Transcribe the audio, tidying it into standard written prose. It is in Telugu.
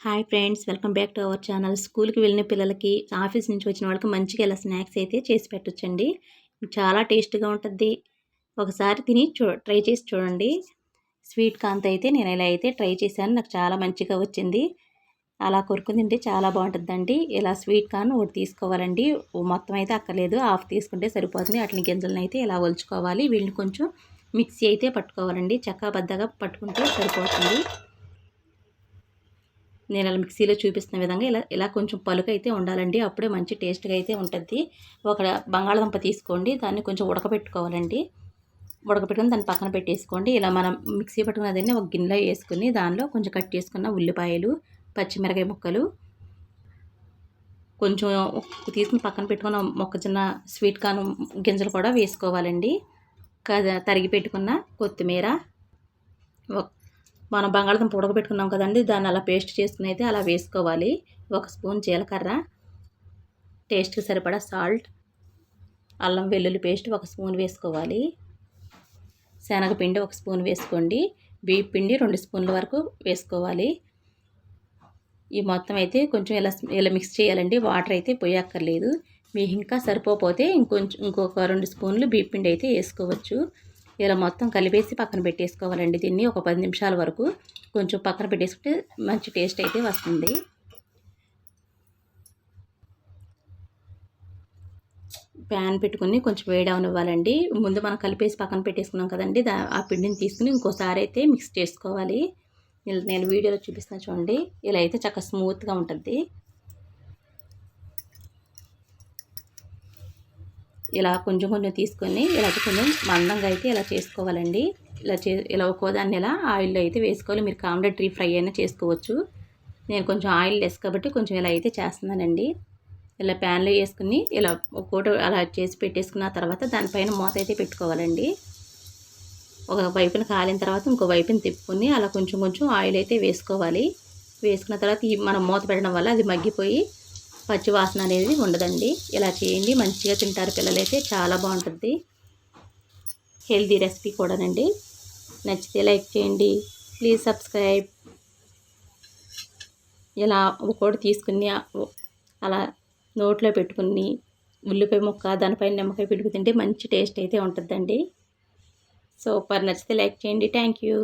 Hi friends, welcome back to our channel. స్కూల్కి వెళ్ళిన పిల్లలకి, ఆఫీస్ నుంచి వచ్చిన వాళ్ళకి మంచిగా ఇలా స్నాక్స్ అయితే చేసి పెట్టొచ్చండి. చాలా టేస్ట్గా ఉంటుంది. ఒకసారి తిని ట్రై చేసి చూడండి. స్వీట్ కార్న్తో అయితే నేను ఇలా అయితే ట్రై చేశాను. నాకు చాలా మంచిగా వచ్చింది. అలా కొరుకుని తింటే చాలా బాగుంటుందండి. ఇలా స్వీట్ కార్న్ ఒకటి తీసుకోవాలండి. మొత్తం అయితే అక్కర్లేదు, హాఫ్ తీసుకుంటే సరిపోతుంది. అట్లని గింజలను అయితే ఇలా ఒలుచుకోవాలి. వీళ్ళని కొంచెం మిక్సీ అయితే పట్టుకోవాలండి. చక్కాబద్దగా పట్టుకుంటే సరిపోతుంది. నేను అలా మిక్సీలో చూపిస్తున్న విధంగా ఇలా ఇలా కొంచెం పలుకు అయితే ఉండాలండి. అప్పుడే మంచి టేస్ట్గా అయితే ఉంటుంది. ఒక బంగాళదుంప తీసుకోండి, దాన్ని కొంచెం ఉడకబెట్టుకోవాలండి. ఉడకబెట్టుకుని దాన్ని పక్కన పెట్టేసుకోండి. ఇలా మనం మిక్సీ పట్టుకున్నదాన్ని ఒక గిన్నెలో వేసుకుని దానిలో కొంచెం కట్ చేసుకున్న ఉల్లిపాయలు, పచ్చిమిరకాయ ముక్కలు, కొంచెం తీసుకుని పక్కన పెట్టుకున్న మొక్కజొన్న స్వీట్ కార్న్ గింజలు కూడా వేసుకోవాలండి. తరిగి పెట్టుకున్న కొత్తిమీర, మనం బంగాళదుంప ఉడకబెట్టుకున్నాం కదండి, దాన్ని అలా పేస్ట్ చేసుకుని అయితే అలా వేసుకోవాలి. 1 స్పూన్ జీలకర్ర, టేస్ట్కి సరిపడా సాల్ట్, అల్లం వెల్లుల్లి పేస్ట్ 1 స్పూన్ వేసుకోవాలి. శనగపిండి 1 స్పూన్ వేసుకోండి. బియ్యం పిండి 2 స్పూన్ల వరకు వేసుకోవాలి. ఈ మొత్తం అయితే కొంచెం ఇలా మిక్స్ చేయాలండి. వాటర్ అయితే పోయక్కర్లేదు. మీకు ఇంకా సరిపోతే ఇంకొక 2 స్పూన్లు బియ్యం పిండి అయితే వేసుకోవచ్చు. ఇలా మొత్తం కలిపేసి పక్కన పెట్టేసుకోవాలండి. దీన్ని ఒక 10 నిమిషాల వరకు కొంచెం పక్కన పెట్టేసుకుంటే మంచి టేస్ట్ అయితే వస్తుంది. ప్యాన్ పెట్టుకుని కొంచెం వేడి అవనివ్వాలండి. ముందు మనం కలిపేసి పక్కన పెట్టేసుకున్నాం కదండి, ఆ పిండిని తీసుకుని ఇంకోసారి అయితే మిక్స్ చేసుకోవాలి. నేను వీడియోలో చూపిస్తాను చూడండి. ఇలా అయితే చక్కగా స్మూత్గా ఉంటుంది. ఇలా కొంచెం కొంచెం తీసుకొని ఇలా కొంచెం మందంగా అయితే ఇలా చేసుకోవాలండి. ఇలా ఒక్కోదాన్ని ఇలా ఆయిల్లో అయితే వేసుకోవాలి. మీరు కామ్రెడ్ డీప్ ఫ్రై అయినా చేసుకోవచ్చు. నేను కొంచెం ఆయిల్ లెస్ కాబట్టి కొంచెం ఇలా అయితే చేస్తున్నానండి. ఇలా ప్యాన్లో వేసుకుని ఇలా ఒక్కోటి అలా చేసి పెట్టేసుకున్న తర్వాత దానిపైన మూత అయితే పెట్టుకోవాలండి. ఒక వైపున కాలిన తర్వాత ఇంకో వైపుని తిప్పుకొని అలా కొంచెం కొంచెం ఆయిల్ అయితే వేసుకోవాలి. వేసుకున్న తర్వాత మనం మూత పెట్టడం వల్ల అది మగ్గిపోయి పచ్చి వాసన అనేది ఉండదండి. ఇలా చేయండి, మంచిగా తింటారు పిల్లలైతే. చాలా బాగుంటుంది. హెల్తీ రెసిపీ కూడానండి. నచ్చితే లైక్ చేయండి, ప్లీజ్ సబ్స్క్రైబ్. ఇలా ఒకటి తీసుకుని అలా నోట్లో పెట్టుకుని ఉల్లిపాయ ముక్క దానిపైన నిమ్మకాయ పెట్టుకు తింటే మంచి టేస్ట్ అయితే ఉంటుందండి. సూపర్. నచ్చితే లైక్ చేయండి. Thank you.